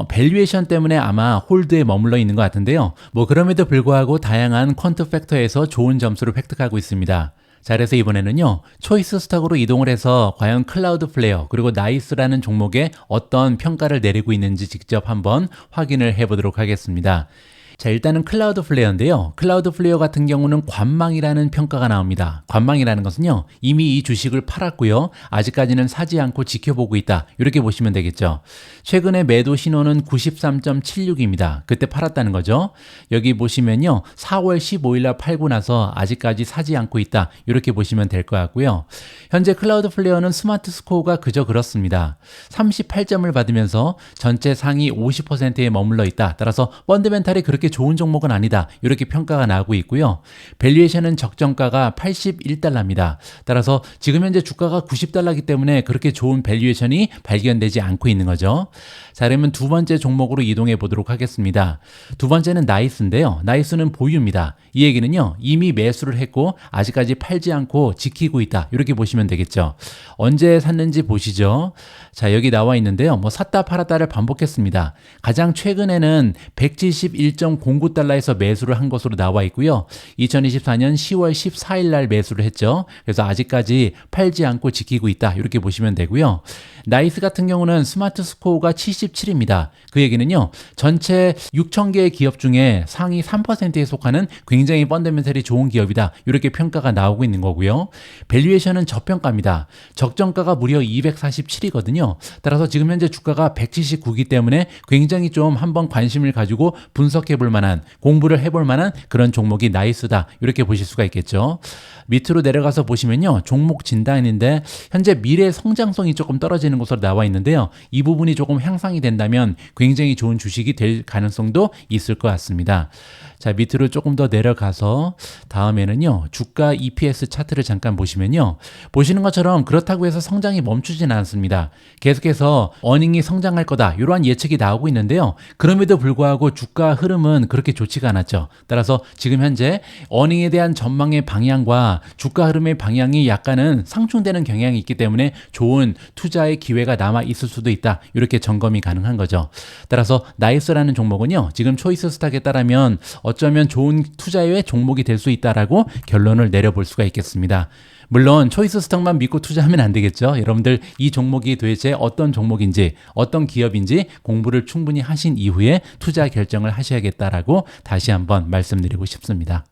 밸류에이션 때문에 아마 홀드에 머물러 있는 것 같은데요. 뭐 그럼에도 불구하고 다양한 퀀트 팩터에서 좋은 점수를 획득하고 있습니다. 자, 그래서 이번에는요, 초이스 스탁으로 이동을 해서 과연 클라우드 플레이어 그리고 나이스라는 종목에 어떤 평가를 내리고 있는지 직접 한번 확인을 해보도록 하겠습니다. 자, 일단은 클라우드 플레이어인데요. 클라우드 플레이어 같은 경우는 관망이라는 평가가 나옵니다. 관망이라는 것은요, 이미 이 주식을 팔았고요. 아직까지는 사지 않고 지켜보고 있다. 이렇게 보시면 되겠죠. 최근에 매도 신호는 93.76입니다. 그때 팔았다는 거죠. 여기 보시면요, 4월 15일 날 팔고 나서 아직까지 사지 않고 있다. 이렇게 보시면 될 것 같고요. 현재 클라우드 플레이어는 스마트 스코어가 그저 그렇습니다. 38점을 받으면서 전체 상위 50%에 머물러 있다. 따라서 펀더멘탈이 그렇게 좋은 종목은 아니다. 이렇게 평가가 나오고 있고요. 밸류에이션은 적정가가 81달러입니다. 따라서 지금 현재 주가가 90달러이기 때문에 그렇게 좋은 밸류에이션이 발견되지 않고 있는 거죠. 자, 그러면 두 번째 종목으로 이동해 보도록 하겠습니다. 두 번째는 나이스인데요. 나이스는 보유입니다. 이 얘기는요, 이미 매수를 했고 아직까지 팔지 않고 지키고 있다. 이렇게 보시면 되겠죠. 언제 샀는지 보시죠. 자, 여기 나와 있는데요. 뭐 샀다 팔았다를 반복했습니다. 가장 최근에는 171.09달러에서 매수를 한 것으로 나와 있고요. 2024년 10월 14일 날 매수를 했죠. 그래서 아직까지 팔지 않고 지키고 있다. 이렇게 보시면 되고요. 나이스 같은 경우는 스마트 스코어가 77입니다. 그 얘기는요, 전체 6,000개의 기업 중에 상위 3%에 속하는 굉장히 펀더멘털이 좋은 기업이다. 이렇게 평가가 나오고 있는 거고요. 밸류에이션은 저평가입니다. 적정가가 무려 247이거든요. 따라서 지금 현재 주가가 179이기 때문에 굉장히 좀 한번 관심을 가지고 분석해 볼 만한, 공부를 해볼 만한 그런 종목이 나이스다. 이렇게 보실 수가 있겠죠. 밑으로 내려가서 보시면요. 종목 진단인데 현재 미래 성장성이 조금 떨어지는 것으로 나와 있는데요. 이 부분이 조금 향상이 된다면 굉장히 좋은 주식이 될 가능성도 있을 것 같습니다. 자, 밑으로 조금 더 내려가서 다음에는요. 주가 EPS 차트를 잠깐 보시면요. 보시는 것처럼 그렇다고 해서 성장이 멈추지는 않습니다. 계속해서 어닝이 성장할 거다. 이러한 예측이 나오고 있는데요. 그럼에도 불구하고 주가 흐름은 그렇게 좋지가 않았죠. 따라서 지금 현재 어닝에 대한 전망의 방향과 주가 흐름의 방향이 약간은 상충되는 경향이 있기 때문에 좋은 투자의 기회가 남아 있을 수도 있다. 이렇게 점검이 가능한 거죠. 따라서 나이스라는 종목은요. 지금 초이스 스탁에 따르면 어쩌면 좋은 투자의 종목이 될 수 있다라고 결론을 내려볼 수가 있겠습니다. 물론 초이스 스탁만 믿고 투자하면 안 되겠죠. 여러분들 이 종목이 도대체 어떤 종목인지 어떤 기업인지 공부를 충분히 하신 이후에 투자 결정을 하셔야겠다라고 다시 한번 말씀드리고 싶습니다.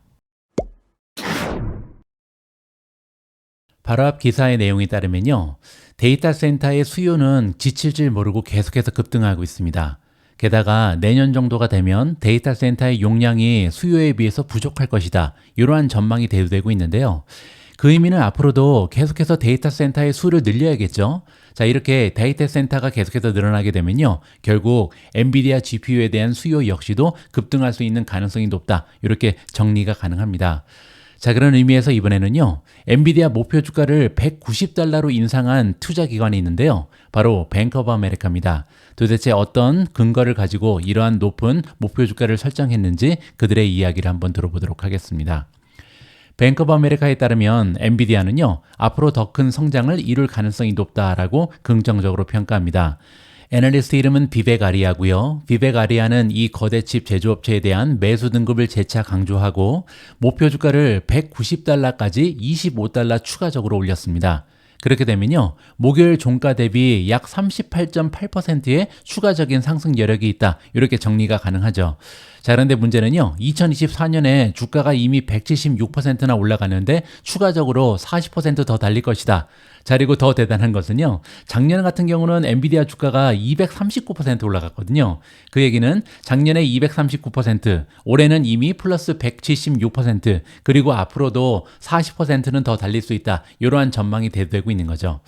바로 앞 기사의 내용에 따르면요. 데이터 센터의 수요는 지칠 줄 모르고 계속해서 급등하고 있습니다. 게다가 내년 정도가 되면 데이터 센터의 용량이 수요에 비해서 부족할 것이다. 이러한 전망이 대두되고 있는데요. 그 의미는 앞으로도 계속해서 데이터 센터의 수를 늘려야겠죠. 자, 이렇게 데이터 센터가 계속해서 늘어나게 되면요. 결국 엔비디아 GPU에 대한 수요 역시도 급등할 수 있는 가능성이 높다. 이렇게 정리가 가능합니다. 자, 그런 의미에서 이번에는요. 엔비디아 목표 주가를 $190로 인상한 투자 기관이 있는데요. 바로 뱅크 오브 아메리카입니다. 도대체 어떤 근거를 가지고 이러한 높은 목표 주가를 설정했는지 그들의 이야기를 한번 들어보도록 하겠습니다. 뱅크 오브 아메리카에 따르면 엔비디아는요. 앞으로 더 큰 성장을 이룰 가능성이 높다라고 긍정적으로 평가합니다. 애널리스트 이름은 비벡 아리아고요. 비벡 아리아는 이 거대 칩 제조업체에 대한 매수 등급을 재차 강조하고 목표 주가를 $190까지 $25 추가적으로 올렸습니다. 그렇게 되면요. 목요일 종가 대비 약 38.8%의 추가적인 상승 여력이 있다. 이렇게 정리가 가능하죠. 자, 그런데 문제는요. 2024년에 주가가 이미 176%나 올라가는데 추가적으로 40% 더 달릴 것이다. 자, 그리고 더 대단한 것은요. 작년 같은 경우는 엔비디아 주가가 239% 올라갔거든요. 그 얘기는 작년에 239%, 올해는 이미 플러스 176%, 그리고 앞으로도 40%는 더 달릴 수 있다. 이러한 전망이 대두되고 있는 거죠.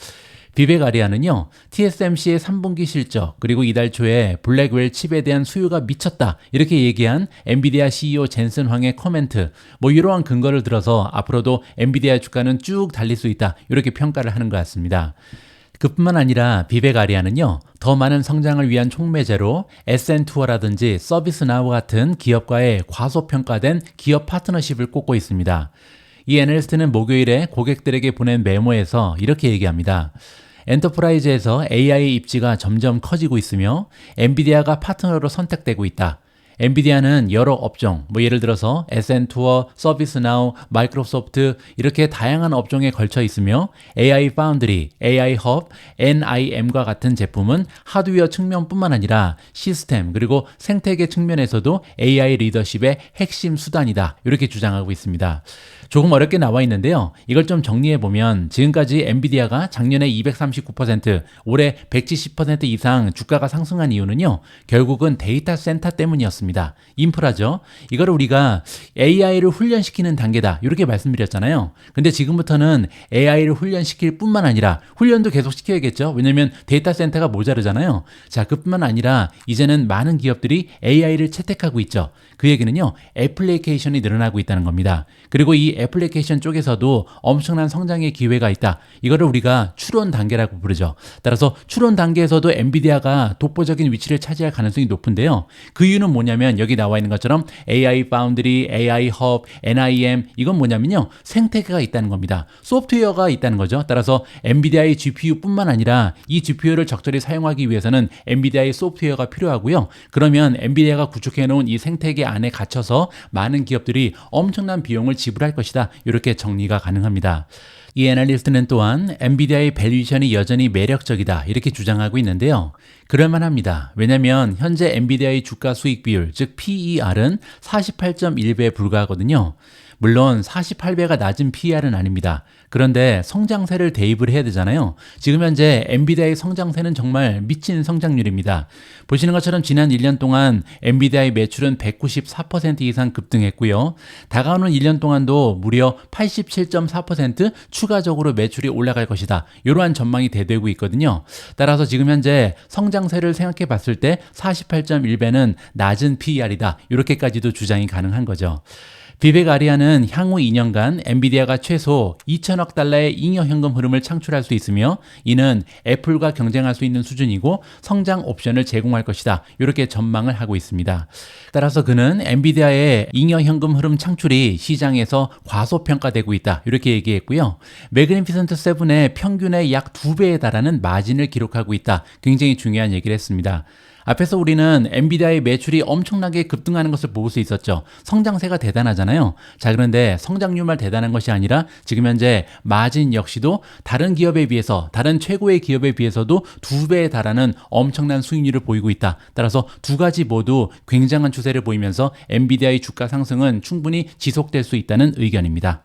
비벡 아리아는요, TSMC의 3분기 실적, 그리고 이달 초에 블랙웰 칩에 대한 수요가 미쳤다. 이렇게 얘기한 엔비디아 CEO 젠슨 황의 코멘트, 이러한 근거를 들어서 앞으로도 엔비디아 주가는 쭉 달릴 수 있다. 이렇게 평가를 하는 것 같습니다. 그뿐만 아니라 비벡 아리아는요, 더 많은 성장을 위한 촉매제로 SN2라든지 서비스나우 같은 기업과의 과소평가된 기업 파트너십을 꼽고 있습니다. 이 애널리스트는 목요일에 고객들에게 보낸 메모에서 이렇게 얘기합니다. 엔터프라이즈에서 AI 입지가 점점 커지고 있으며 엔비디아가 파트너로 선택되고 있다. 엔비디아는 여러 업종, 예를 들어서 SN2, 서비스나우, 마이크로소프트 이렇게 다양한 업종에 걸쳐 있으며 AI 파운드리, AI 헙, NIM과 같은 제품은 하드웨어 측면뿐만 아니라 시스템 그리고 생태계 측면에서도 AI 리더십의 핵심 수단이다. 이렇게 주장하고 있습니다. 조금 어렵게 나와 있는데요. 이걸 좀 정리해보면 지금까지 엔비디아가 작년에 239%, 올해 170% 이상 주가가 상승한 이유는요. 결국은 데이터 센터 때문이었습니다. 인프라죠. 이걸 우리가 AI를 훈련시키는 단계다. 이렇게 말씀드렸잖아요. 근데 지금부터는 AI를 훈련시킬 뿐만 아니라 훈련도 계속 시켜야겠죠. 왜냐면 데이터 센터가 모자르잖아요. 자, 그뿐만 아니라 이제는 많은 기업들이 AI를 채택하고 있죠. 그 얘기는요. 애플리케이션이 늘어나고 있다는 겁니다. 그리고 이 애플리케이션 쪽에서도 엄청난 성장의 기회가 있다. 이거를 우리가 추론 단계라고 부르죠. 따라서 추론 단계에서도 엔비디아가 독보적인 위치를 차지할 가능성이 높은데요. 그 이유는 뭐냐면 여기 나와 있는 것처럼 AI 파운드리, AI 헙, NIM 이건 뭐냐면요. 생태계가 있다는 겁니다. 소프트웨어가 있다는 거죠. 따라서 엔비디아의 GPU뿐만 아니라 이 GPU를 적절히 사용하기 위해서는 엔비디아의 소프트웨어가 필요하고요. 그러면 엔비디아가 구축해 놓은 이 생태계 안에 갇혀서 많은 기업들이 엄청난 비용을 지불할 것이다. 이렇게 정리가 가능합니다. 이 애널리스트는 또한 엔비디아의 밸류에이션이 여전히 매력적이다. 이렇게 주장하고 있는데요. 그럴만합니다. 왜냐하면 현재 엔비디아의 주가 수익 비율, 즉 PER은 48.1배에 불과하거든요. 물론 48배가 낮은 PER은 아닙니다. 그런데 성장세를 대입을 해야 되잖아요. 지금 현재 엔비디아의 성장세는 정말 미친 성장률입니다. 보시는 것처럼 지난 1년 동안 엔비디아의 매출은 194% 이상 급등했고요. 다가오는 1년 동안도 무려 87.4% 추가적으로 매출이 올라갈 것이다. 이러한 전망이 대되고 있거든요. 따라서 지금 현재 성장세를 생각해 봤을 때 48.1배는 낮은 PER이다. 이렇게까지도 주장이 가능한 거죠. 비벡 아리아는 향후 2년간 엔비디아가 최소 2천억 달러의 잉여현금 흐름을 창출할 수 있으며 이는 애플과 경쟁할 수 있는 수준이고 성장 옵션을 제공할 것이다. 이렇게 전망을 하고 있습니다. 따라서 그는 엔비디아의 잉여현금 흐름 창출이 시장에서 과소평가되고 있다. 이렇게 얘기했고요. 매그니피센트 7의 평균의 약 2배에 달하는 마진을 기록하고 있다. 굉장히 중요한 얘기를 했습니다. 앞에서 우리는 엔비디아의 매출이 엄청나게 급등하는 것을 볼 수 있었죠. 성장세가 대단하잖아요. 자, 그런데 성장률만 대단한 것이 아니라 지금 현재 마진 역시도 다른 기업에 비해서, 다른 최고의 기업에 비해서도 2배에 달하는 엄청난 수익률을 보이고 있다. 따라서 두 가지 모두 굉장한 추세를 보이면서 엔비디아의 주가 상승은 충분히 지속될 수 있다는 의견입니다.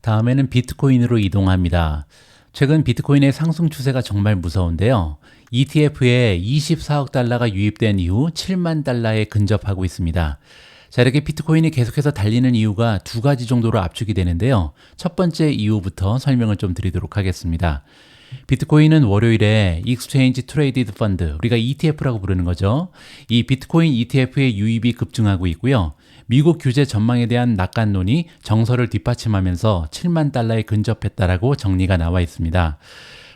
다음에는 비트코인으로 이동합니다. 최근 비트코인의 상승 추세가 정말 무서운데요. ETF에 24억 달러가 유입된 이후 7만 달러에 근접하고 있습니다. 자, 이렇게 비트코인이 계속해서 달리는 이유가 두 가지 정도로 압축이 되는데요. 첫 번째 이유부터 설명을 좀 드리도록 하겠습니다. 비트코인은 월요일에 Exchange Traded Fund, 우리가 ETF라고 부르는 거죠. 이 비트코인 ETF의 유입이 급증하고 있고요. 미국 규제 전망에 대한 낙관론이 정서를 뒷받침하면서 7만 달러에 근접했다라고 정리가 나와 있습니다.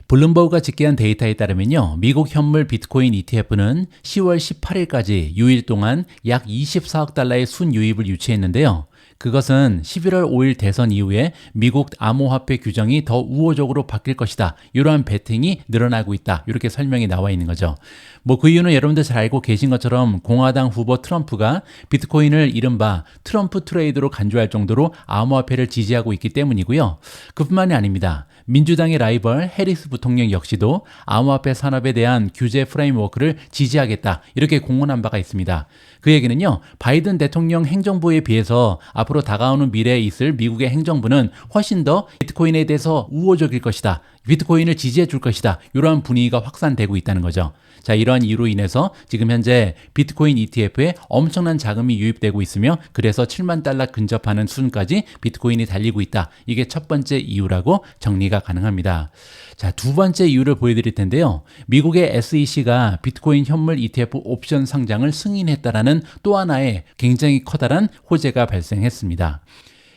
블룸버그가 집계한 데이터에 따르면요. 미국 현물 비트코인 ETF는 10월 18일까지 6일 동안 약 24억 달러의 순유입을 유치했는데요. 그것은 11월 5일 대선 이후에 미국 암호화폐 규정이 더 우호적으로 바뀔 것이다. 이러한 베팅이 늘어나고 있다. 이렇게 설명이 나와 있는 거죠. 그 이유는 여러분들 잘 알고 계신 것처럼 공화당 후보 트럼프가 비트코인을 이른바 트럼프 트레이드로 간주할 정도로 암호화폐를 지지하고 있기 때문이고요. 그뿐만이 아닙니다. 민주당의 라이벌 해리스 부통령 역시도 암호화폐 산업에 대한 규제 프레임워크를 지지하겠다. 이렇게 공언한 바가 있습니다. 그 얘기는요. 바이든 대통령 행정부에 비해서 앞으로 다가오는 미래에 있을 미국의 행정부는 훨씬 더 비트코인에 대해서 우호적일 것이다. 비트코인을 지지해 줄 것이다. 이러한 분위기가 확산되고 있다는 거죠. 자, 이러한 이유로 인해서 지금 현재 비트코인 ETF에 엄청난 자금이 유입되고 있으며 그래서 7만 달러 근접하는 수준까지 비트코인이 달리고 있다. 이게 첫 번째 이유라고 정리가 가능합니다. 자, 두 번째 이유를 보여드릴 텐데요. 미국의 SEC가 비트코인 현물 ETF 옵션 상장을 승인했다라는 또 하나의 굉장히 커다란 호재가 발생했습니다.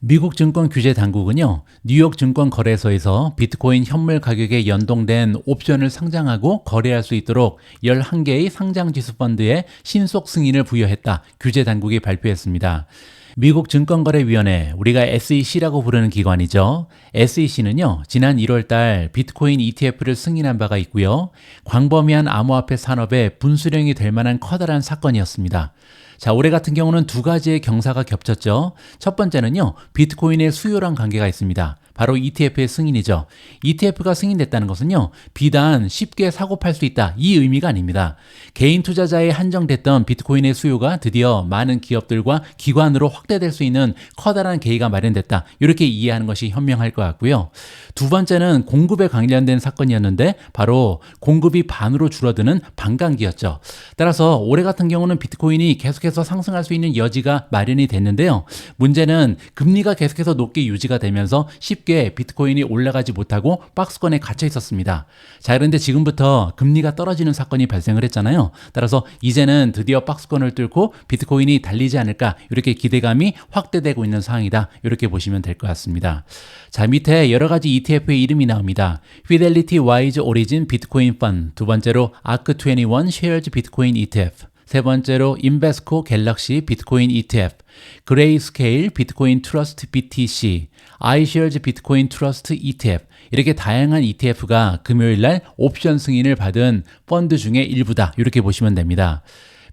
미국 증권 규제 당국은요, 뉴욕 증권 거래소에서 비트코인 현물 가격에 연동된 옵션을 상장하고 거래할 수 있도록 11개의 상장지수 펀드에 신속 승인을 부여했다. 규제 당국이 발표했습니다. 미국 증권거래위원회, 우리가 SEC라고 부르는 기관이죠. SEC는요, 지난 1월 달 비트코인 ETF를 승인한 바가 있고요. 광범위한 암호화폐 산업의 분수령이 될 만한 커다란 사건이었습니다. 자, 올해 같은 경우는 두 가지의 경사가 겹쳤죠. 첫 번째는요, 비트코인의 수요랑 관계가 있습니다. 바로 ETF의 승인이죠. ETF가 승인됐다는 것은요, 비단 쉽게 사고 팔 수 있다, 이 의미가 아닙니다. 개인 투자자에 한정됐던 비트코인의 수요가 드디어 많은 기업들과 기관으로 확대될 수 있는 커다란 계기가 마련됐다. 이렇게 이해하는 것이 현명할 것 같고요. 두 번째는 공급에 관련된 사건이었는데 바로 공급이 반으로 줄어드는 반감기였죠. 따라서 올해 같은 경우는 비트코인이 계속해서 상승할 수 있는 여지가 마련이 됐는데요. 문제는 금리가 계속해서 높게 유지가 되면서 쉽게 비트코인이 올라가지 못하고 박스권에 갇혀 있었습니다. 자, 그런데 지금부터 금리가 떨어지는 사건이 발생을 했잖아요. 따라서 이제는 드디어 박스권을 뚫고 비트코인이 달리지 않을까, 이렇게 기대감이 확대되고 있는 상황이다. 이렇게 보시면 될 것 같습니다. 자, 밑에 여러 가지 ETF의 이름이 나옵니다. Fidelity Wise Origin Bitcoin Fund, 두 번째로 ARK21 Shares Bitcoin ETF, 세 번째로 인베스코 갤럭시 비트코인 ETF, 그레이스케일 비트코인 트러스트 BTC, iShares 비트코인 트러스트 ETF, 이렇게 다양한 ETF가 금요일 날 옵션 승인을 받은 펀드 중에 일부다. 이렇게 보시면 됩니다.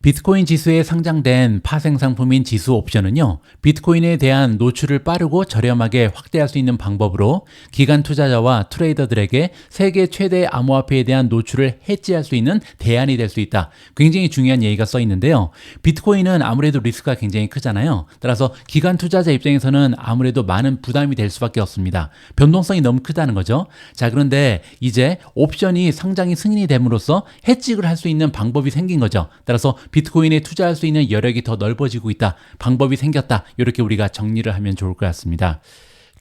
비트코인 지수에 상장된 파생 상품인 지수 옵션은요, 비트코인에 대한 노출을 빠르고 저렴하게 확대할 수 있는 방법으로 기관 투자자와 트레이더들에게 세계 최대 암호화폐에 대한 노출을 해지할 수 있는 대안이 될 수 있다. 굉장히 중요한 얘기가 써 있는데요. 비트코인은 아무래도 리스크가 굉장히 크잖아요. 따라서 기관 투자자 입장에서는 아무래도 많은 부담이 될 수밖에 없습니다. 변동성이 너무 크다는 거죠. 자, 그런데 이제 옵션이 상장이 승인이 됨으로써 해직을 할 수 있는 방법이 생긴 거죠. 따라서 비트코인에 투자할 수 있는 여력이 더 넓어지고 있다. 방법이 생겼다. 이렇게 우리가 정리를 하면 좋을 것 같습니다.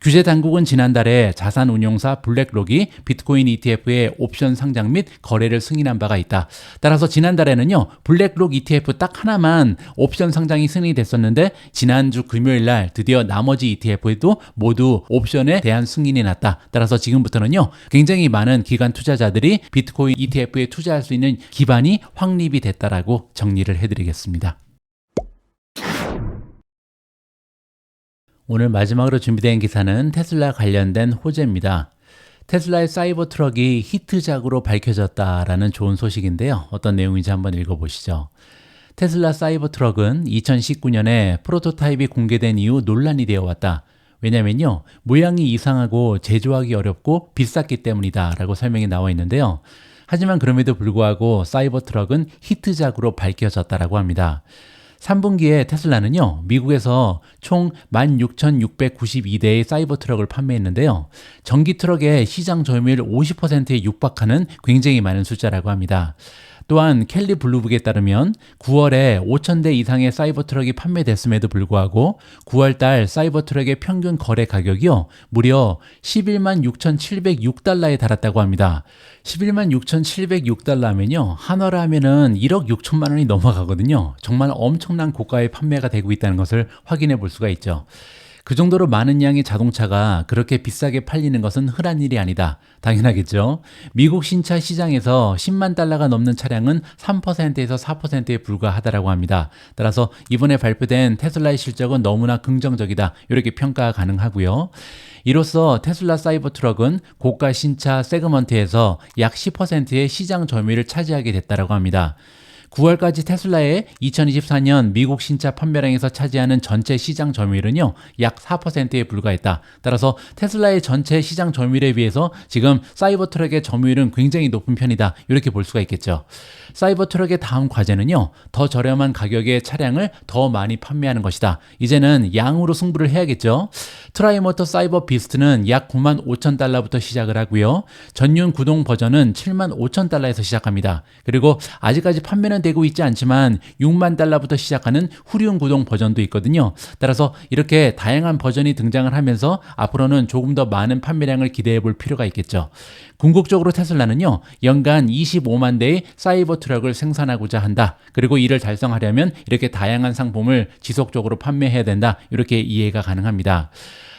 규제 당국은 지난달에 자산운용사 블랙록이 비트코인 ETF의 옵션 상장 및 거래를 승인한 바가 있다. 따라서 지난달에는요, 블랙록 ETF 딱 하나만 옵션 상장이 승인이 됐었는데 지난주 금요일 날 드디어 나머지 ETF에도 모두 옵션에 대한 승인이 났다. 따라서 지금부터는요, 굉장히 많은 기관 투자자들이 비트코인 ETF에 투자할 수 있는 기반이 확립이 됐다라고 정리를 해드리겠습니다. 오늘 마지막으로 준비된 기사는 테슬라 관련된 호재입니다. 테슬라의 사이버 트럭이 히트작으로 밝혀졌다라는 좋은 소식인데요. 어떤 내용인지 한번 읽어보시죠. 테슬라 사이버 트럭은 2019년에 프로토타입이 공개된 이후 논란이 되어 왔다. 왜냐면요, 모양이 이상하고 제조하기 어렵고 비쌌기 때문이다 라고 설명이 나와 있는데요. 하지만 그럼에도 불구하고 사이버 트럭은 히트작으로 밝혀졌다라고 합니다. 3분기에 테슬라는요, 미국에서 총 16,692대의 사이버 트럭을 판매했는데요. 전기 트럭의 시장 점유율 50%에 육박하는 굉장히 많은 숫자라고 합니다. 또한 켈리 블루북에 따르면 9월에 5,000대 이상의 사이버 트럭이 판매됐음에도 불구하고 9월달 사이버 트럭의 평균 거래 가격이요, 무려 11만 6,706달러에 달했다고 합니다. 11만 6,706달러면요, 한화로 하면은 1억 6천만 원이 넘어가거든요. 정말 엄청난 고가의 판매가 되고 있다는 것을 확인해 볼 수가 있죠. 그 정도로 많은 양의 자동차가 그렇게 비싸게 팔리는 것은 흔한 일이 아니다. 당연하겠죠. 미국 신차 시장에서 10만 달러가 넘는 차량은 3%에서 4%에 불과하다라고 합니다. 따라서 이번에 발표된 테슬라의 실적은 너무나 긍정적이다. 이렇게 평가가 가능하고요. 이로써 테슬라 사이버 트럭은 고가 신차 세그먼트에서 약 10%의 시장 점유율을 차지하게 됐다라고 합니다. 9월까지 테슬라의 2024년 미국 신차 판매량에서 차지하는 전체 시장 점유율은요, 약 4%에 불과했다. 따라서 테슬라의 전체 시장 점유율에 비해서 지금 사이버 트럭의 점유율은 굉장히 높은 편이다. 이렇게 볼 수가 있겠죠. 사이버 트럭의 다음 과제는요, 더 저렴한 가격의 차량을 더 많이 판매하는 것이다. 이제는 양으로 승부를 해야겠죠. 트라이모터 사이버 비스트는 약 9만 5천 달러부터 시작을 하고요. 전륜 구동 버전은 7만 5천 달러에서 시작합니다. 그리고 아직까지 판매는 되고 있지 않지만 6만 달러부터 시작하는 후륜 구동 버전도 있거든요. 따라서 이렇게 다양한 버전이 등장을 하면서 앞으로는 조금 더 많은 판매량을 기대해 볼 필요가 있겠죠. 궁극적으로 테슬라는요, 연간 25만 대의 사이버 트럭을 생산하고자 한다. 그리고 이를 달성하려면 이렇게 다양한 상품을 지속적으로 판매해야 된다. 이렇게 이해가 가능합니다.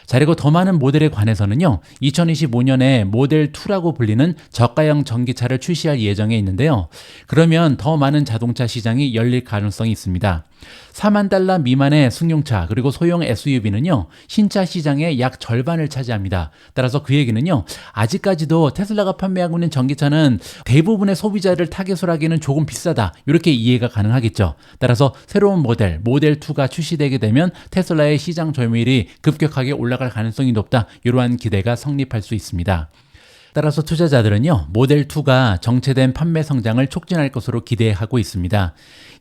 자, 그리고 더 많은 모델에 관해서는요, 2025년에 모델 2라고 불리는 저가형 전기차를 출시할 예정에 있는데요. 그러면 더 많은 자동차 시장이 열릴 가능성이 있습니다. 4만 달러 미만의 승용차 그리고 소형 SUV는요, 신차 시장의 약 절반을 차지합니다. 따라서 그 얘기는요, 아직까지도 테슬라가 판매하고 있는 전기차는 대부분의 소비자를 타겟으로 하기에는 조금 비싸다. 이렇게 이해가 가능하겠죠. 따라서 새로운 모델 2가 출시되게 되면 테슬라의 시장 점유율이 급격하게 올라갈 가능성이 높다. 이러한 기대가 성립할 수 있습니다. 따라서 투자자들은요, 모델 2가 정체된 판매 성장을 촉진할 것으로 기대하고 있습니다.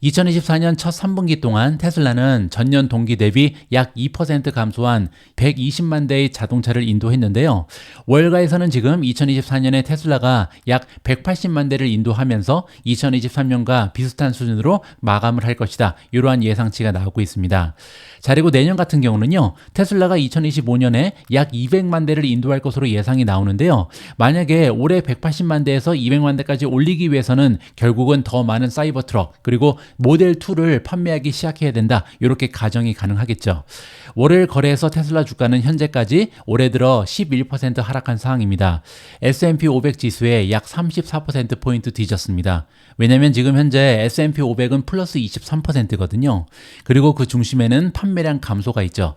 2024년 첫 3분기 동안 테슬라는 전년 동기 대비 약 2% 감소한 120만 대의 자동차를 인도했는데요. 월가에서는 지금 2024년에 테슬라가 약 180만 대를 인도하면서 2023년과 비슷한 수준으로 마감을 할 것이다. 이러한 예상치가 나오고 있습니다. 자, 그리고 내년 같은 경우는요, 테슬라가 2025년에 약 200만 대를 인도할 것으로 예상이 나오는데요. 만약에 올해 180만 대에서 200만 대까지 올리기 위해서는 결국은 더 많은 사이버 트럭 그리고 모델 2를 판매하기 시작해야 된다. 이렇게 가정이 가능하겠죠. 월요일 거래에서 테슬라 주가는 현재까지 올해 들어 11% 하락한 상황입니다. S&P 500 지수에 약 34%포인트 뒤졌습니다. 왜냐면 지금 현재 S&P 500은 플러스 23%거든요. 그리고 그 중심에는 판매량 감소가 있죠.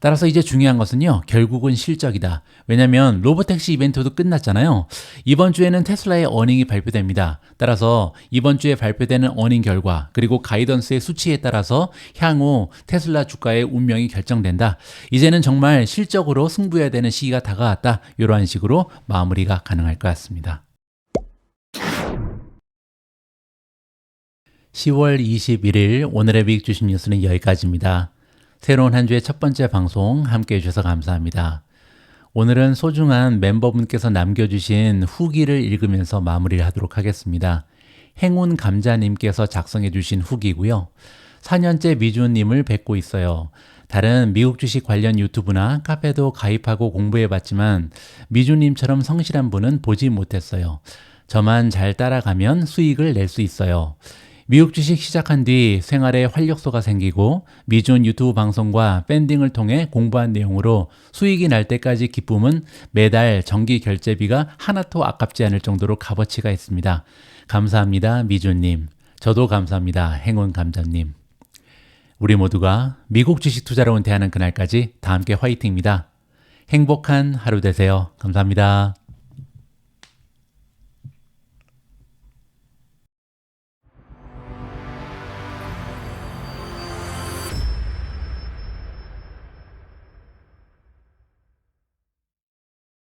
따라서 이제 중요한 것은요, 결국은 실적이다. 왜냐면 로보택시 이벤트도 끝났잖아요. 이번 주에는 테슬라의 어닝이 발표됩니다. 따라서 이번 주에 발표되는 어닝 결과 그리고 가이던스의 수치에 따라서 향후 테슬라 주가의 운명이 결정된다. 이제는 정말 실적으로 승부해야 되는 시기가 다가왔다. 이러한 식으로 마무리가 가능할 것 같습니다. 10월 21일 오늘의 미국 주식 뉴스는 여기까지입니다. 새로운 한 주의 첫 번째 방송 함께 해주셔서 감사합니다. 오늘은 소중한 멤버분께서 남겨주신 후기를 읽으면서 마무리를 하도록 하겠습니다. 행운 감자님께서 작성해 주신 후기고요. 4년째 미주님을 뵙고 있어요. 다른 미국 주식 관련 유튜브나 카페도 가입하고 공부해봤지만 미주님처럼 성실한 분은 보지 못했어요. 저만 잘 따라가면 수익을 낼 수 있어요. 미국 주식 시작한 뒤 생활에 활력소가 생기고 미준 유튜브 방송과 팬딩을 통해 공부한 내용으로 수익이 날 때까지 기쁨은 매달 정기 결제비가 하나도 아깝지 않을 정도로 값어치가 있습니다. 감사합니다, 미준님. 저도 감사합니다, 행운 감자님. 우리 모두가 미국 주식 투자로 은퇴하는 그날까지 다 함께 화이팅입니다. 행복한 하루 되세요. 감사합니다.